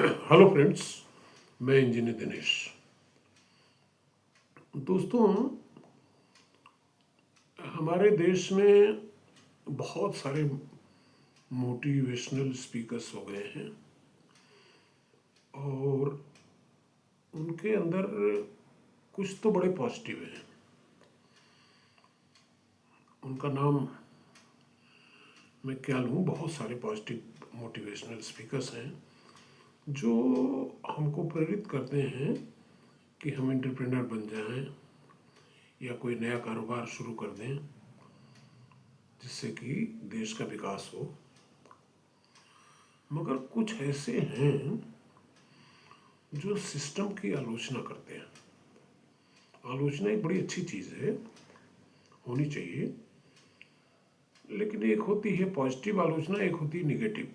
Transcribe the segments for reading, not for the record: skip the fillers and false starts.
Hello friends, मैं engineer Dinesh. दोस्तों, हमारे देश में बहुत सारे मोटिवेशनल स्पीकर्स हो गए हैं और उनके अंदर कुछ तो बड़े पॉजिटिव हैं। उनका नाम मैं क्या लूँ, बहुत सारे पॉजिटिव मोटिवेशनल स्पीकर्स हैं जो हमको प्रेरित करते हैं कि हम एंटरप्रेन्योर बन जाएं या कोई नया कारोबार शुरू कर दें जिससे कि देश का विकास हो। मगर कुछ ऐसे हैं जो सिस्टम की आलोचना करते हैं। आलोचना एक बड़ी अच्छी चीज़ है, होनी चाहिए, लेकिन एक होती है पॉजिटिव आलोचना, एक होती है निगेटिव।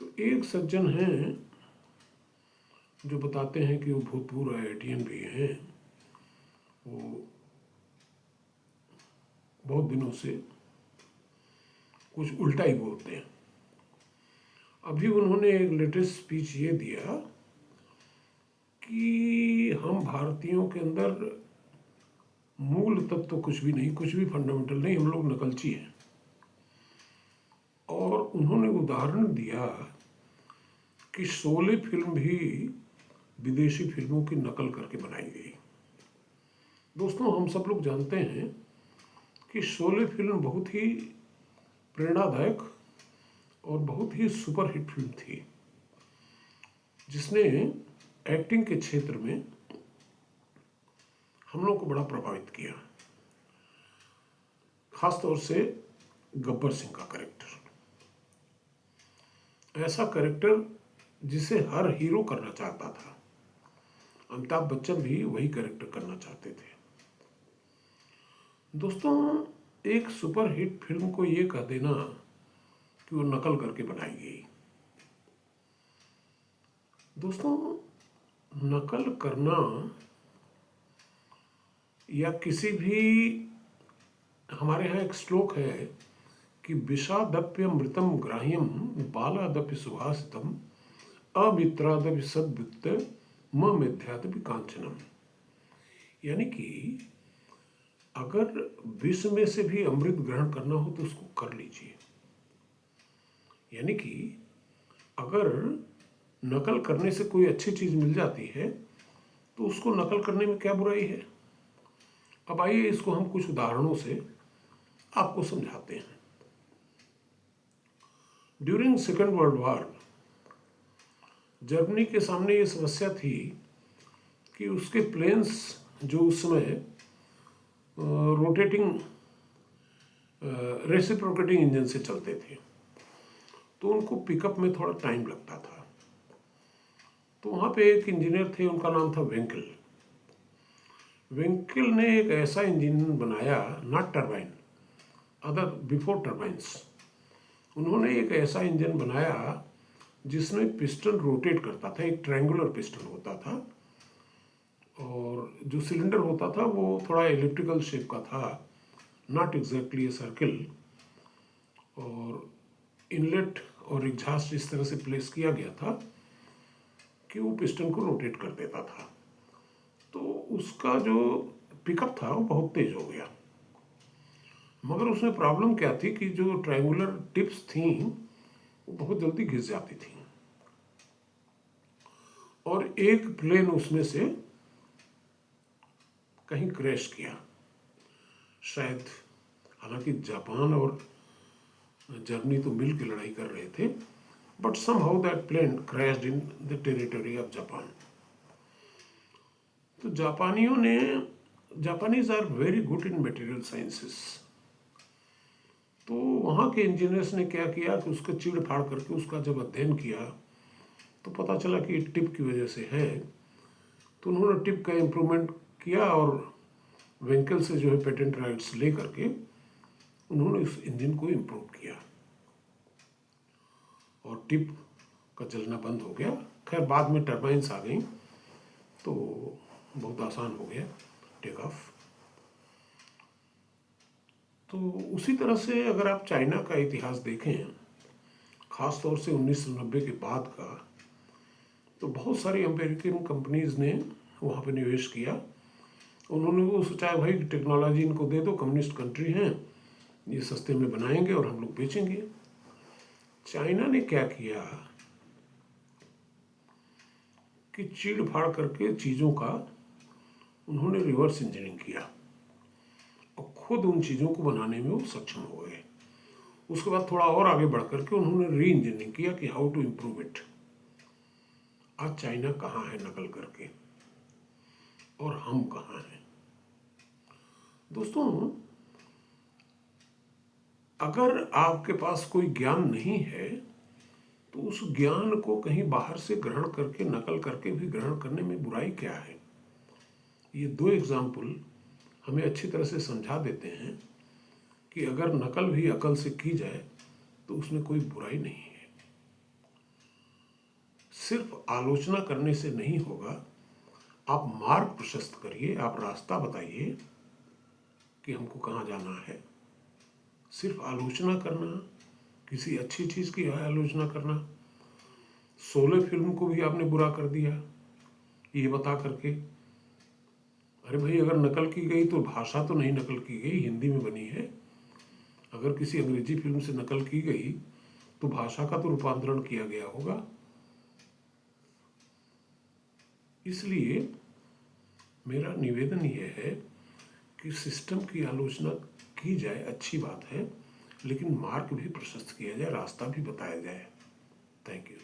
तो एक सज्जन हैं जो बताते हैं कि वो भूतपूर्व IITian भी हैं। वो बहुत दिनों से कुछ उल्टा ही बोलते हैं। अभी उन्होंने एक लेटेस्ट स्पीच ये दिया कि हम भारतीयों के अंदर मूल तत्व तो कुछ भी नहीं, कुछ भी फंडामेंटल नहीं, हम लोग नकलची हैं। और उन्होंने उदाहरण दिया कि शोले फिल्म भी विदेशी फिल्मों की नकल करके बनाई गई। दोस्तों, हम सब लोग जानते हैं कि शोले फिल्म बहुत ही प्रेरणादायक और बहुत ही सुपरहिट फिल्म थी, जिसने एक्टिंग के क्षेत्र में हम लोग को बड़ा प्रभावित किया। खासतौर से गब्बर सिंह का कैरेक्टर, ऐसा कैरेक्टर जिसे हर हीरो करना चाहता था। अमिताभ बच्चन भी वही कैरेक्टर करना चाहते थे। दोस्तों, एक सुपरहिट फिल्म को ये कह देना कि वो नकल करके बनाई गई। दोस्तों, नकल करना या किसी भी, हमारे यहाँ एक श्लोक है कि विषादप्यमृतम ग्राह्यम बालादपि सुभाषितम अमित्रादपि सद्वित्त मिथ्यादपि कांचनम। यानी कि अगर विष में से भी अमृत ग्रहण करना हो तो उसको कर लीजिए। यानी कि अगर नकल करने से कोई अच्छी चीज मिल जाती है तो उसको नकल करने में क्या बुराई है। अब आइए इसको हम कुछ उदाहरणों से आपको समझाते हैं। During second world war Germany के सामने ये समस्या थी कि उसके प्लेन्स जो उस समय रोटेटिंग रेसिप्रोकेटिंग इंजन से चलते थे, तो उनको पिकअप में थोड़ा टाइम लगता था। तो वहाँ पे एक इंजीनियर थे, उनका नाम था वेंकेल। वेंकेल ने एक ऐसा इंजन बनाया, not turbine, other before turbines. उन्होंने एक ऐसा इंजन बनाया जिसमें पिस्टन रोटेट करता था। एक ट्रायंगुलर पिस्टन होता था और जो सिलेंडर होता था वो थोड़ा एलिप्टिकल शेप का था, नॉट एग्जैक्टली ए सर्किल। और इनलेट और एग्जॉस्ट इस तरह से प्लेस किया गया था कि वो पिस्टन को रोटेट कर देता था। तो उसका जो पिकअप था वो बहुत तेज हो गया। मगर उसमें प्रॉब्लम क्या थी कि जो ट्रायंगुलर टिप्स थी वो बहुत जल्दी घिस जाती थी और एक प्लेन उसमें से कहीं क्रैश किया। शायद, हालांकि जापान और जर्मनी तो मिल के लड़ाई कर रहे थे, but somehow that plane crashed in the territory of Japan. तो Japanese are very good in material sciences. तो वहाँ के इंजीनियर्स ने क्या किया कि उसका चीड़ फाड़ करके उसका जब अध्ययन किया तो पता चला कि टिप की वजह से है। तो उन्होंने टिप का इम्प्रूवमेंट किया और वेंकल से जो है पेटेंट राइट्स ले करके उन्होंने उस इंजन को इम्प्रूव किया और टिप का जलना बंद हो गया। खैर, बाद में टर्बाइंस आ गई तो बहुत आसान हो गया टेक ऑफ। तो उसी तरह से अगर आप चाइना का इतिहास देखें, ख़ास तौर से 1990 के बाद का, तो बहुत सारी अमेरिकन कंपनीज़ ने वहाँ पे निवेश किया। उन्होंने वो सोचा भाई टेक्नोलॉजी इनको दे दो, कम्युनिस्ट कंट्री हैं, ये सस्ते में बनाएंगे और हम लोग बेचेंगे। चाइना ने क्या किया कि चीड़ फाड़ करके चीज़ों का उन्होंने रिवर्स इंजीनियरिंग किया और खुद उन चीज़ों को बनाने में वो सक्षम हो गए। उसके बाद थोड़ा और आगे बढ़ करके उन्होंने री इंजीनियरिंग किया कि हाउ टू इम्प्रूव इट। आज चाइना कहाँ है नकल करके और हम कहाँ हैं? दोस्तों, अगर आपके पास कोई ज्ञान नहीं है तो उस ज्ञान को कहीं बाहर से ग्रहण करके, नकल करके भी ग्रहण करने में बुराई क्या है? ये दो एग्जाम्पल हमें अच्छी तरह से समझा देते हैं कि अगर नकल भी अकल से की जाए तो उसमें कोई बुराई नहीं है। सिर्फ आलोचना करने से नहीं होगा, आप मार्ग प्रशस्त करिए, आप रास्ता बताइए कि हमको कहाँ जाना है। सिर्फ आलोचना करना, किसी अच्छी चीज़ की आलोचना करना, शोले फिल्म को भी आपने बुरा कर दिया ये बता करके। अरे भाई, अगर नकल की गई तो भाषा तो नहीं नकल की गई, हिंदी में बनी है। अगर किसी अंग्रेजी फिल्म से नकल की गई तो भाषा का तो रूपांतरण किया गया होगा। इसलिए मेरा निवेदन यह है कि सिस्टम की आलोचना की जाए, अच्छी बात है, लेकिन मार्ग भी प्रशस्त किया जाए, रास्ता भी बताया जाए। Thank you.